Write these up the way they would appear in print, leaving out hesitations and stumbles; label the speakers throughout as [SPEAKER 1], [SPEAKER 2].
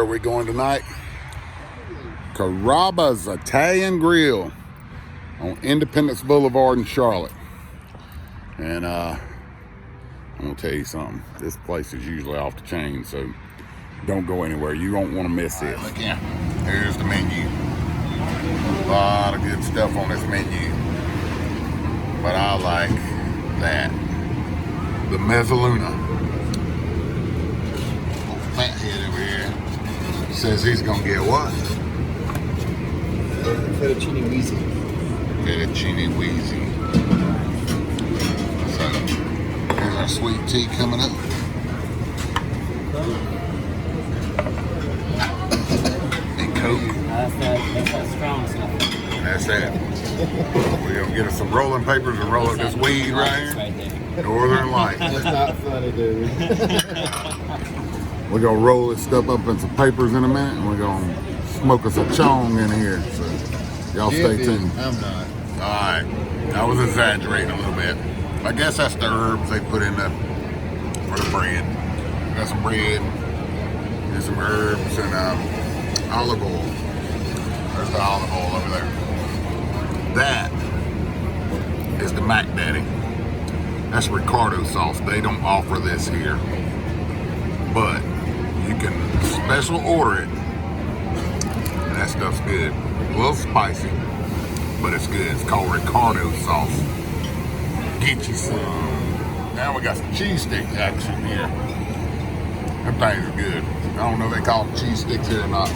[SPEAKER 1] are we going tonight? Carrabba's Italian Grill on Independence Boulevard in Charlotte. And I'm gonna tell you something. This place is usually off the chain, so don't go anywhere. You won't want to miss it. Look here. Here's the menu. A lot of good stuff on this menu. But I like that. The mezzaluna. Fathead over here says he's gonna get what?
[SPEAKER 2] Fettuccine wheezy.
[SPEAKER 1] Fettuccine wheezy. So here's our sweet tea coming up. And Coke.
[SPEAKER 3] That's that strong stuff.
[SPEAKER 1] That's that. We're gonna get us some rolling papers and roll up this weed right here. Northern Lights.
[SPEAKER 2] That's not funny, dude.
[SPEAKER 1] We're gonna roll this stuff up in some papers in a minute, and we're gonna smoke us a chong in here. So y'all stay tuned.
[SPEAKER 2] I'm not.
[SPEAKER 1] All right, I was exaggerating a little bit. I guess that's the herbs they put in the for the bread. Got some bread and some herbs and olive oil. There's the olive oil over there. That is the Mac Daddy. That's Ricardo sauce. They don't offer this here, but you can special order it. And that stuff's good. A little spicy, but it's good. It's called Ricardo sauce. Get you some. Now we got some cheese stick action here. Them things are good. I don't know if they call them cheese sticks here or not.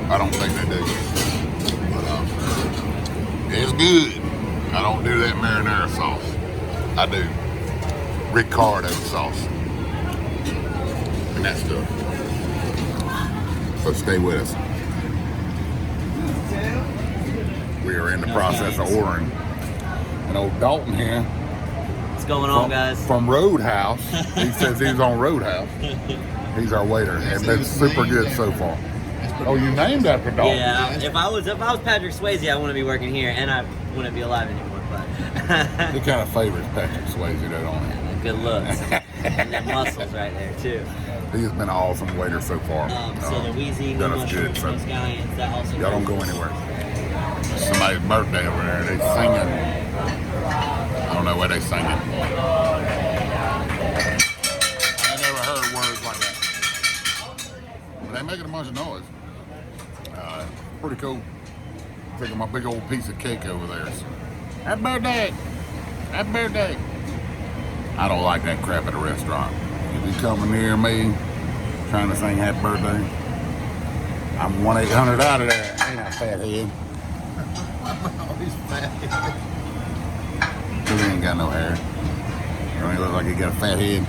[SPEAKER 1] I don't think they do. But it's good. I don't do that marinara sauce. I do Ricardo sauce and that stuff. So stay with us. We are in the process of ordering. And old Dalton here.
[SPEAKER 3] What's going on, guys?
[SPEAKER 1] From Roadhouse. He says he's on Roadhouse. He's our waiter, and that's super good so far. Oh, you named after Dalton?
[SPEAKER 3] Yeah. If I was Patrick Swayze, I wouldn't be working here, and I wouldn't be alive anymore. But
[SPEAKER 1] he kind of favors Patrick Swayze, though, don't he?
[SPEAKER 3] Good looks and the muscles right there too.
[SPEAKER 1] He has been an awesome waiter so far.
[SPEAKER 3] So the wheezy,
[SPEAKER 1] done us good. So
[SPEAKER 3] scallions, that also.
[SPEAKER 1] Y'all don't go anywhere. Somebody's birthday over there. They singing. I don't know what they singing. I never heard words like that. But they making a bunch of noise. Pretty cool. Taking my big old piece of cake over there. So, happy birthday! Happy birthday! I don't like that crap at a restaurant. If you coming near me trying to sing happy birthday, I'm 1-800 out of there. Ain't I fathead?
[SPEAKER 2] Oh, he's fat.
[SPEAKER 1] Because he ain't got no hair. Don't he look like he got a fat head?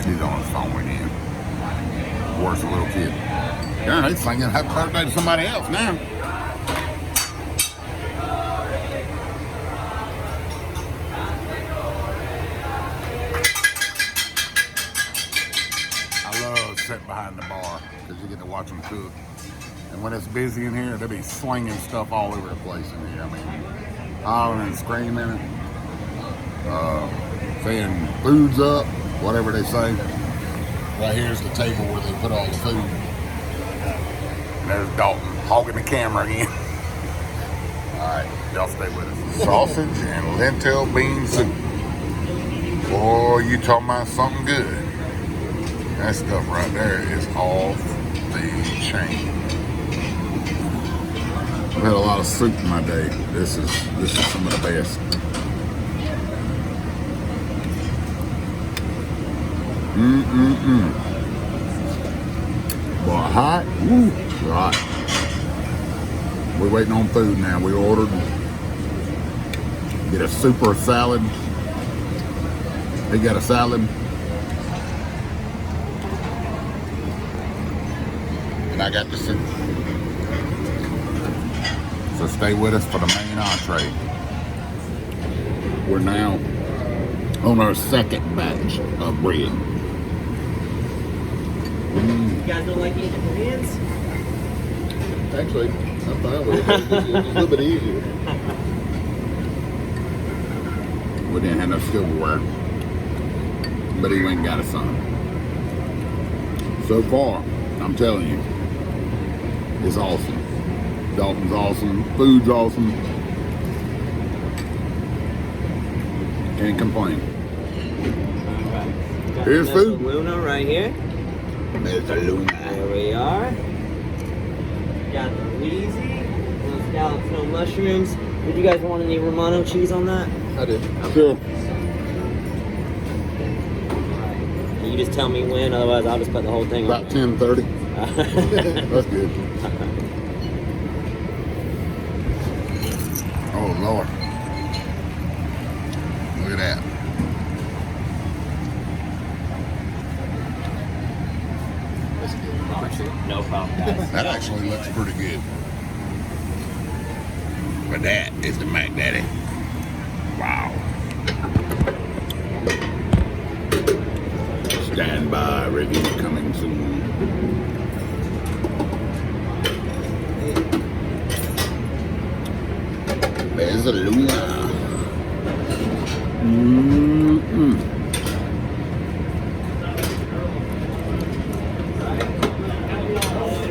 [SPEAKER 1] He's on his phone again. Worse, a little kid. Yeah, they singing happy birthday to somebody else now. I love sitting behind the bar because you get to watch them cook. And when it's busy in here, they'll be slinging stuff all over the place in here. I mean, hollering and screaming, saying food's up, whatever they say. Right here's the table where they put all the food. And there's Dalton hogging the camera again. All right, y'all stay with us. Sausage and lentil bean soup. Boy, you talking about something good. That stuff right there is off the chain. I've had a lot of soup in my day. This is some of the best. Boy, hot. Woo, hot. We're waiting on food now. We ordered. Get a super salad. He got a salad. And I got the soup. So stay with us for the main entree. We're now on our second batch of bread.
[SPEAKER 3] You guys don't like eating with hands?
[SPEAKER 2] Actually, I'm fine with it. It's a little bit easier.
[SPEAKER 1] We didn't have no silverware. but he went and got a son. So far, I'm telling you, it's awesome. Dalton's awesome. Food's awesome. Can't complain. Here's food.
[SPEAKER 3] Luna right here.
[SPEAKER 1] There's a Luna.
[SPEAKER 3] There we are. Got the Wheezy. Those scallops, no mushrooms. Would you guys want any Romano cheese on that?
[SPEAKER 2] I did.
[SPEAKER 1] Sure.
[SPEAKER 3] You just tell me when, otherwise I'll just put the whole thing
[SPEAKER 1] About
[SPEAKER 3] on.
[SPEAKER 1] 10:30. That's good. Oh Lord. Look at that.
[SPEAKER 2] That's good. Appreciate it.
[SPEAKER 3] No problem, guys.
[SPEAKER 1] That actually looks pretty good. But that is the Mac Daddy. Wow. Stand by, review coming soon. There's a Luna. Mm-mm.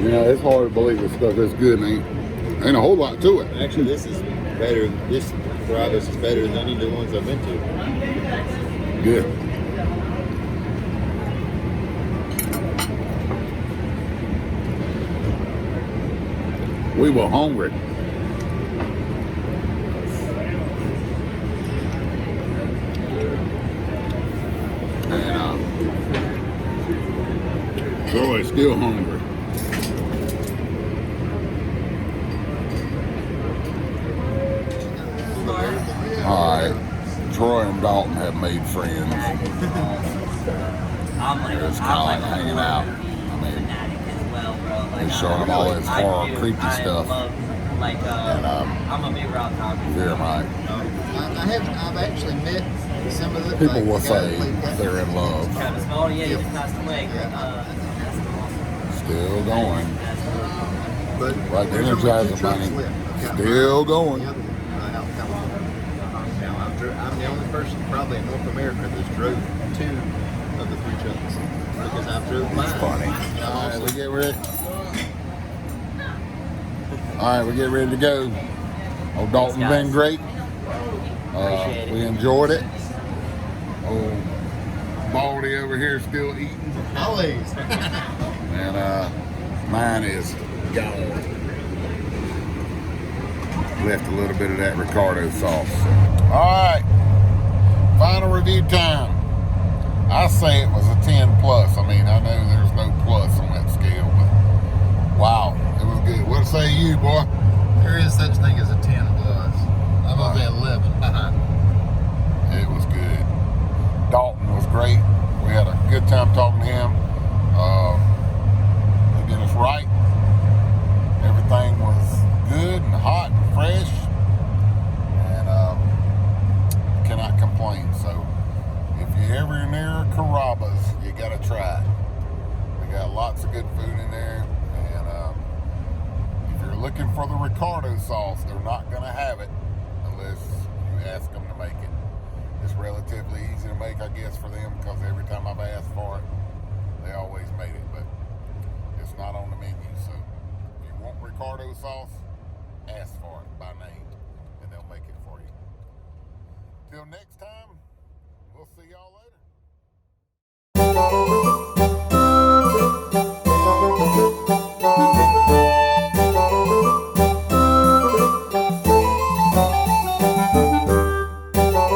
[SPEAKER 1] Yeah, it's hard to believe this stuff is good. Ain't a whole lot to it.
[SPEAKER 2] Actually, this is better. This Carrabba's is better than any of the ones I've been to.
[SPEAKER 1] Good. We were hungry. And Troy's still hungry. Alright, Troy and Dalton have made friends.
[SPEAKER 3] I'm like,
[SPEAKER 1] It's kind of like hanging out. I mean,
[SPEAKER 3] fanatic as well, bro. Like,
[SPEAKER 1] he's showing them all his horror, creepy stuff.
[SPEAKER 3] Like,
[SPEAKER 1] And
[SPEAKER 3] I'm a big rock talker.
[SPEAKER 1] yeah, right.
[SPEAKER 2] I've actually met some of the
[SPEAKER 1] People will say they're in love.
[SPEAKER 3] Travis Ball, yeah, he just passed away.
[SPEAKER 1] Still going.
[SPEAKER 2] But
[SPEAKER 1] Like the Energizer Bunny. Still going.
[SPEAKER 2] I'm the only person probably in North America that's drove 2 of the 3 trucks because I've drove mine.
[SPEAKER 1] It's funny. Alright, we get ready. Alright, we get ready to go. Oh, Dalton's been great. We enjoyed it. Oh, Baldy over here still eating.
[SPEAKER 2] Always.
[SPEAKER 1] And mine is gone. Left a little bit of that Ricardo sauce. Alright, final review time. I say it was a 10 plus. I mean, I know there's no plus on that scale, but wow, it was good. What say you, boy?
[SPEAKER 2] There is such thing as a 10 plus. I'm going to say 11.
[SPEAKER 1] It was good. Dalton was great. We had a good time talking to him. He did us right. Everything was good and hot and fresh. And cannot complain. So if you're ever near Carrabba's, you got to try it. They got lots of good food in there. And if you're looking for the Ricardo sauce, they're not going to have it unless you ask them to make it. It's relatively easy to make, I guess, for them because every time I've asked for it, they always made it, but it's not on the menu. So if you want Ricardo sauce, ask for it by name and they'll make it for you. Till next time, we'll see y'all later.